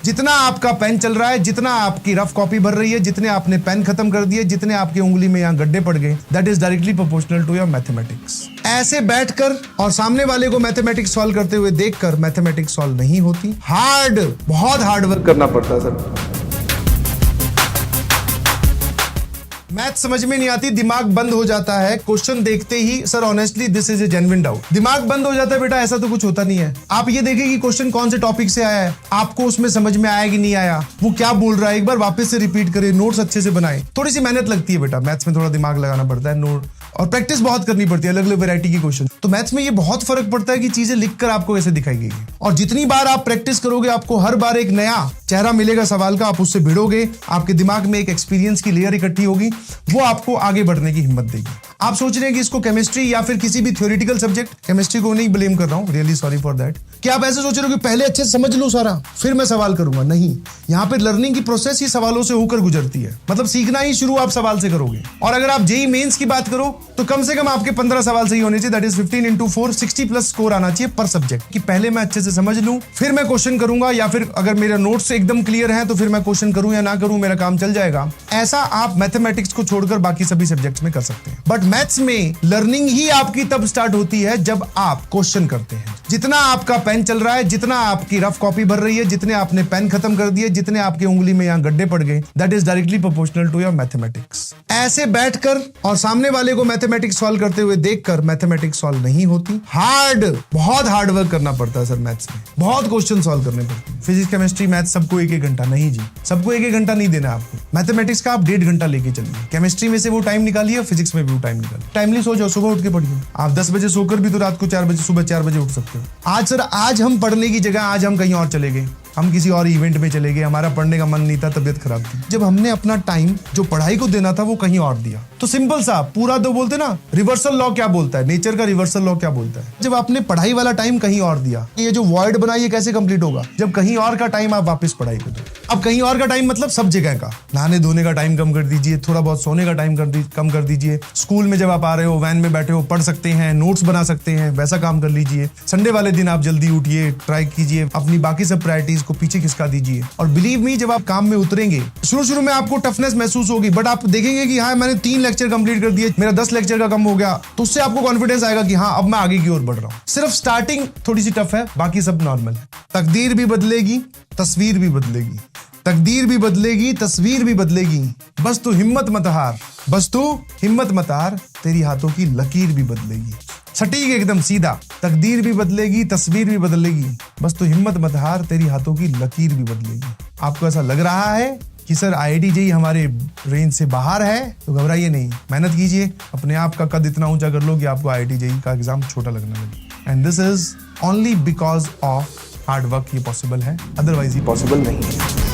जितना आपका पेन चल रहा है, जितना आपकी रफ कॉपी भर रही है, जितने आपने पेन खत्म कर दिए, जितने आपकी उंगली में यहाँ गड्ढे पड़ गए, that is directly proportional to your mathematics. ऐसे बैठकर और सामने वाले को मैथमेटिक्स सॉल्व करते हुए देखकर मैथमेटिक्स सॉल्व नहीं होती। बहुत हार्ड वर्क करना पड़ता है सर। मैथ समझ में नहीं आती, दिमाग बंद हो जाता है क्वेश्चन देखते ही। Sir honestly this is a genuine doubt. दिमाग बंद हो जाता है बेटा, ऐसा तो कुछ होता नहीं है। आप ये देखिए कि क्वेश्चन कौन से टॉपिक से आया है, आपको उसमें समझ में आया कि नहीं आया, वो क्या बोल रहा है, एक बार वापस से रिपीट करें, नोट्स अच्छे से बनाएं। थोड़ी सी मेहनत लगती है बेटा, मैथ्स में थोड़ा दिमाग लगाना पड़ता है, नोट और प्रैक्टिस बहुत करनी पड़ती है, अलग अलग वैरायटी की क्वेश्चन। तो मैथ्स में ये बहुत फर्क पड़ता है कि चीजें लिखकर आपको कैसे दिखाई गई है। और जितनी बार आप प्रैक्टिस करोगे, आपको हर बार एक नया चेहरा मिलेगा सवाल का, आप उससे भिड़ोगे, आपके दिमाग में एक एक्सपीरियंस की लेयर इकट्ठी होगी, वो आपको आगे बढ़ने की हिम्मत देगी। आप सोच रहे हैं कि इसको केमिस्ट्री या फिर किसी भी थ्योरेटिकल सब्जेक्ट, केमिस्ट्री को नहीं ब्लेम कर रहा हूं, रियली सॉरी फॉर दैट, कि आप ऐसे सोच रहे हो कि पहले अच्छे से समझ लो सारा फिर मैं सवाल करूंगा। नहीं, यहाँ पे लर्निंग की प्रोसेस ही सवालों से होकर गुजरती है। मतलब सीखना ही शुरू आप सवाल से करोगे। और अगर आप जेईई मेंस की बात करो तो कम से कम आपके 15 सवाल सही होने चाहिए, दैट इज 15 into 4 60+ स्कोर आना चाहिए पर सब्जेक्ट, कि पहले मैं अच्छे से समझ लूं फिर मैं क्वेश्चन करूंगा, या फिर अगर मेरा नोट्स एकदम क्लियर है तो फिर मैं क्वेश्चन करूं या ना करूं, मेरा काम चल जाएगा। ऐसा आप मैथमेटिक्स को छोड़कर बाकी सभी सब्जेक्ट्स में कर सकते हैं। बट मैथ्स में लर्निंग ही आपकी तब स्टार्ट होती है जब आप क्वेश्चन करते हैं। जितना आपका पेन चल रहा है, जितना आपकी रफ कॉपी भर रही है, जितने आपने पेन खत्म कर दिए, जितने आपकी उंगली में यहाँ गड्ढे पड़ गए, that is directly proportional to your mathematics. ऐसे बैठकर और सामने वाले को मैथमेटिक्स सॉल्व करते हुए देखकर मैथमेटिक्स सॉल्व नहीं होती। बहुत हार्ड वर्क करना पड़ता है सर मैथ्स में, बहुत क्वेश्चन सॉल्व करने पड़ते हैं। फिजिक्स, केमिस्ट्री, मैथ्स सबको एक घंटा नहीं जी, सबको एक घंटा नहीं देना आपको। मैथमेटिक्स का आप 1.5 घंटा लेके चलिए, केमिस्ट्री में से वो टाइम निकालिए, फिजिक्स में भी वो टाइम निकालिए। टाइमली सो जाओ, सुबह उठ के पढ़िए। आप 10 बजे सोकर भी तो रात को 4 बजे, सुबह 4 बजे उठ सकते हो। आज हम पढ़ने की जगह आज हम कहीं और चले गए, हम किसी और इवेंट में चले गए, हमारा पढ़ने का मन नहीं था, तबीयत खराब थी। जब हमने अपना टाइम जो पढ़ाई को देना था वो कहीं और दिया, तो सिंपल सा पूरा दो बोलते ना, रिवर्सल लॉ क्या बोलता है, नेचर का रिवर्सल लॉ क्या बोलता है, जब आपने पढ़ाई वाला टाइम कहीं और दिया, ये जो वॉइड बना ये कैसे कंप्लीट होगा, जब कहीं और का टाइम आप वापस पढ़ाई को दो। अब कहीं और का टाइम मतलब सब जगह का, नहाने धोने का टाइम कम कर दीजिए, थोड़ा बहुत सोने का टाइम कम कर दीजिए। स्कूल में जब आप आ रहे हो, वैन में बैठे हो, पढ़ सकते हैं, नोट्स बना सकते हैं, वैसा काम कर लीजिए। संडे वाले दिन आप जल्दी उठिए, ट्राई कीजिए, अपनी बाकी सब प्रायोरिटीज को पीछे खिसका दीजिए। और बिलीव मी, जब आप काम में उतरेंगे, शुरू में आपको टफनेस महसूस होगी, बट आप देखेंगे कि हाँ मैंने 3 लेक्चर कंप्लीट कर दिए, मेरा 10 लेक्चर का कम हो गया, तो उससे आपको कॉन्फिडेंस आएगा कि हाँ अब मैं आगे की ओर बढ़ रहा हूँ। सिर्फ स्टार्टिंग थोड़ी सी टफ है, बाकी सब नॉर्मल है। तकदीर भी बदलेगी, तस्वीर भी बदलेगी, तकदीर भी बदलेगी, तस्वीर भी बदलेगी, बस तू हिम्मत मत हार, बस तू हिम्मत मत हार, तेरी हाथों की लकीर भी बदलेगी। सटीक एकदम सीधा, तकदीर भी बदलेगी, तस्वीर भी बदलेगी, बस तू हिम्मत मत हार, तेरी हाथों की लकीर भी बदलेगी। आपको ऐसा लग रहा है कि सर IIT JEE हमारे रेंज से बाहर है, तो घबराइए नहीं, मेहनत कीजिए, अपने आप का कद इतना ऊंचा कर लो कि आपको IIT JEE का एग्जाम छोटा लगने लगे। And this is only because of hard work ये पॉसिबल है, अदरवाइज ये पॉसिबल नहीं है।